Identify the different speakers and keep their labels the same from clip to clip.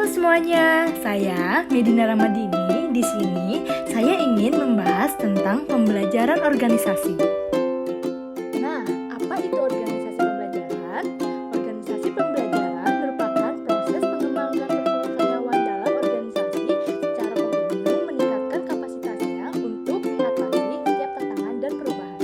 Speaker 1: Halo semuanya, saya Medina Ramadini. Di sini saya ingin membahas tentang pembelajaran organisasi. Nah, apa itu organisasi pembelajaran? Organisasi pembelajaran merupakan proses pengembangan karyawan dalam organisasi secara kontinu meningkatkan kapasitasnya untuk mengatasi setiap tantangan dan perubahan.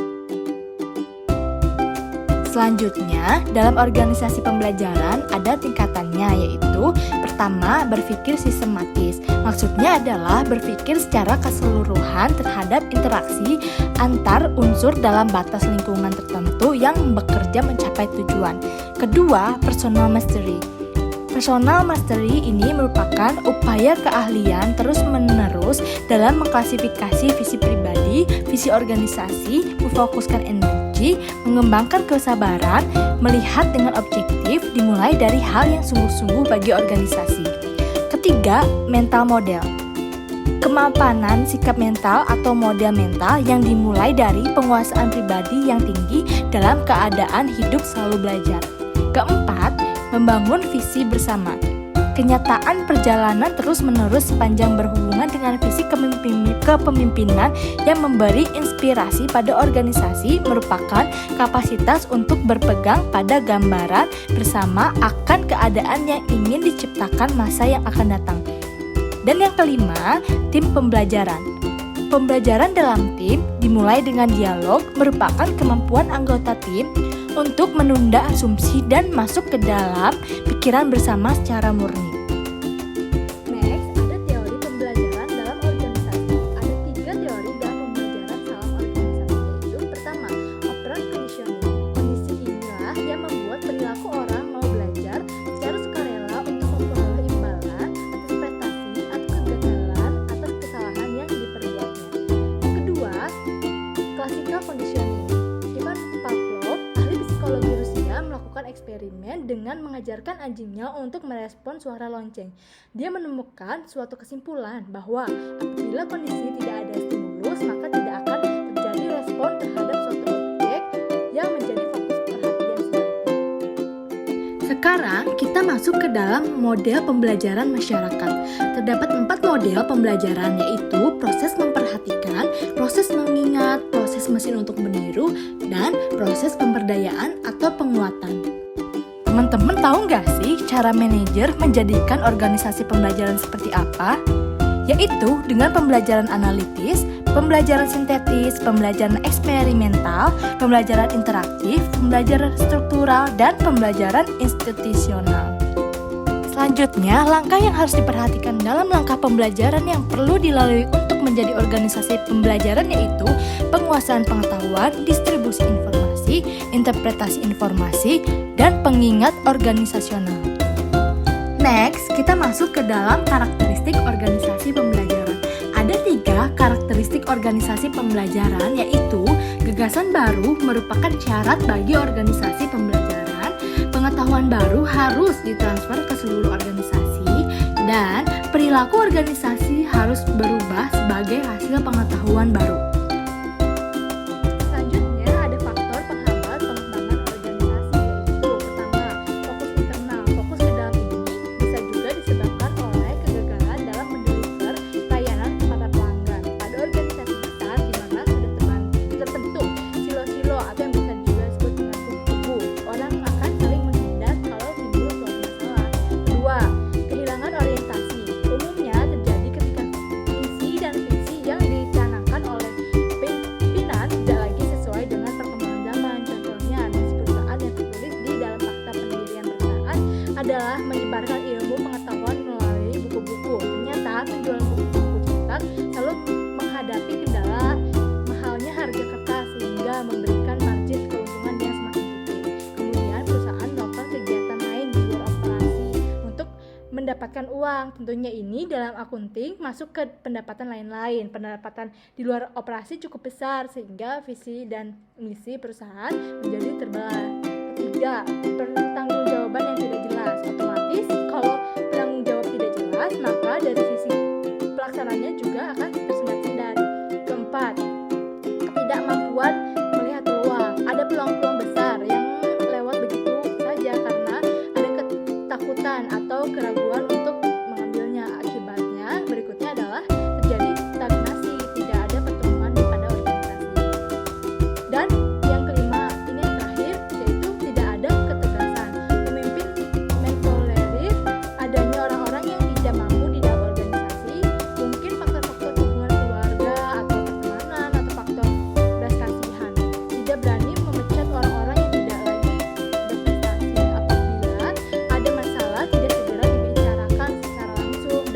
Speaker 1: Selanjutnya, dalam organisasi pembelajaran ada tingkatannya, yaitu pertama, berpikir sistematis. Maksudnya adalah berpikir secara keseluruhan terhadap interaksi antar unsur dalam batas lingkungan tertentu yang bekerja mencapai tujuan. Kedua, personal mastery. Personal mastery ini merupakan upaya keahlian terus-menerus dalam mengklasifikasi visi pribadi, visi organisasi, memfokuskan energi, mengembangkan kesabaran, melihat dengan objektif, dimulai dari hal yang sungguh-sungguh bagi organisasi. Ketiga, mental model. Kemapanan sikap mental atau model mental yang dimulai dari penguasaan pribadi yang tinggi dalam keadaan hidup selalu belajar. Keempat, membangun visi bersama. Kenyataan perjalanan terus-menerus sepanjang berhubungan dengan visi kepemimpinan yang memberi inspirasi pada organisasi merupakan kapasitas untuk berpegang pada gambaran bersama akan keadaan yang ingin diciptakan masa yang akan datang. Dan yang kelima, tim pembelajaran. Pembelajaran dalam tim dimulai dengan dialog merupakan kemampuan anggota tim untuk menunda asumsi dan masuk ke dalam pikiran bersama secara murni. Next, ada teori pembelajaran dalam organisasi. Ada 3 teori dalam pembelajaran dalam organisasi, yaitu pertama, operant conditioning. Kondisi inilah yang membuat perilaku orang mau belajar secara sukarela untuk memperoleh imbalan atas prestasi atau kegagalan atas kesalahan yang diperbuatnya. Yang kedua, classical conditioning. Ivan Pavlov, ahli psikologi Rusia, melakukan eksperimen dengan mengajarkan anjingnya untuk merespon suara lonceng. Dia menemukan suatu kesimpulan bahwa apabila kondisi tidak ada stimulus, maka tidak akan terjadi respon terhadap suatu objek yang menjadi fokus perhatian selanjutnya. Sekarang kita masuk ke dalam model pembelajaran masyarakat. Terdapat 4 model pembelajaran, yaitu proses memperhatikan, proses mengingat, proses mesin untuk meniru, dan proses pemberdayaan atau penguatan. Teman-teman tahu nggak sih cara manajer menjadikan organisasi pembelajaran seperti apa? Yaitu dengan pembelajaran analitis, pembelajaran sintetis, pembelajaran eksperimental, pembelajaran interaktif, pembelajaran struktural, dan pembelajaran institusional. Selanjutnya, langkah yang harus diperhatikan dalam langkah pembelajaran yang perlu dilalui untuk menjadi organisasi pembelajaran yaitu penguasaan pengetahuan, distribusi informasi, interpretasi informasi, dan pengingat organisasional. Next, kita masuk ke dalam karakteristik organisasi pembelajaran. Ada 3 karakteristik organisasi pembelajaran, yaitu gagasan baru merupakan syarat bagi organisasi pembelajaran, pengetahuan baru harus ditransfer ke seluruh organisasi, dan perilaku organisasi harus berubah sebagai hasil pengetahuan baru. Selanjutnya ada faktor penghambat pengembangan organisasi, yaitu pertama, fokus internal. Fokus ke dalam ini bisa juga disebabkan oleh kegagalan dalam mendeliver layanan kepada pelanggan. Pada organisasi besar di mana sudah terbentuk silo-silo atau yang bisa juga disebut dengan kubu-kubu, orang akan saling menghindar kalau timbul suatu masalah. Kedua, kehilangan orientasi. Umumnya terjadi ketika misi dan visi yang dicanangkan oleh pimpinan tidak lagi sesuai dengan perkembangan zaman. Contohnya, misi perusahaan yang tertulis di dalam akta pendirian perusahaan adalah menyebarkan ilmu pengetahuan melalui buku-buku. Ternyata penjualan buku-buku cetak selalu menghadapi kendala mahalnya harga kertas sehingga memberikan margin keuntungan yang semakin kecil. Kemudian perusahaan melakukan kegiatan lain di luar operasi untuk mendapatkan uang. Tentunya ini dalam akunting masuk ke pendapatan lain-lain. Pendapatan di luar operasi cukup besar sehingga visi dan misi perusahaan menjadi terbelah. Ketiga, pertanggungjawaban yang tidak jelas. Otomatis kalau penanggung jawab tidak jelas, maka dari sisi pelaksananya juga akan tersendat-sendat. Keempat, ketidakmampuan melihat peluang. Ada peluang-peluang besar yang lewat begitu saja karena ada ketakutan atau keraguan untuk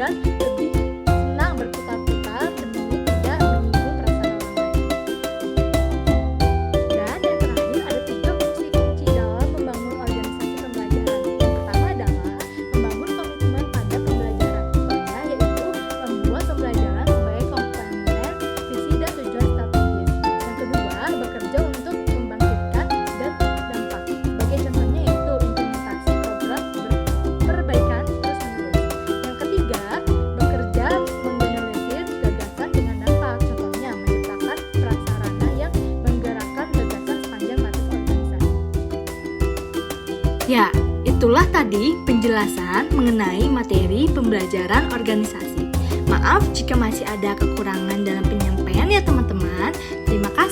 Speaker 1: dan lebih senang berputar-putar demi tidak menyinggung perasaan orang lain. Dan yang terakhir ada 3 fungsi kunci dalam membangun organisasi pembelajaran. Yang pertama adalah membangun komitmen pada pembelajaran. Contohnya yaitu membuat pembelajaran sebagai komponen visi dan tujuan strategis. Yang kedua, bekerja untuk membangkitkan dan dampak. Sebagai contohnya yaitu implementasi program perbaikan terus-menerus. Yang ketiga, bekerja menggeneralisir gagasan dengan dampak. Contohnya menciptakan prasarana yang menggerakkan gagasan sepanjang batas organisasi. Ya, itulah tadi penjelasan mengenai materi pembelajaran organisasi. Maaf jika masih ada kekurangan dalam penyampaian ya teman-teman. Terima kasih.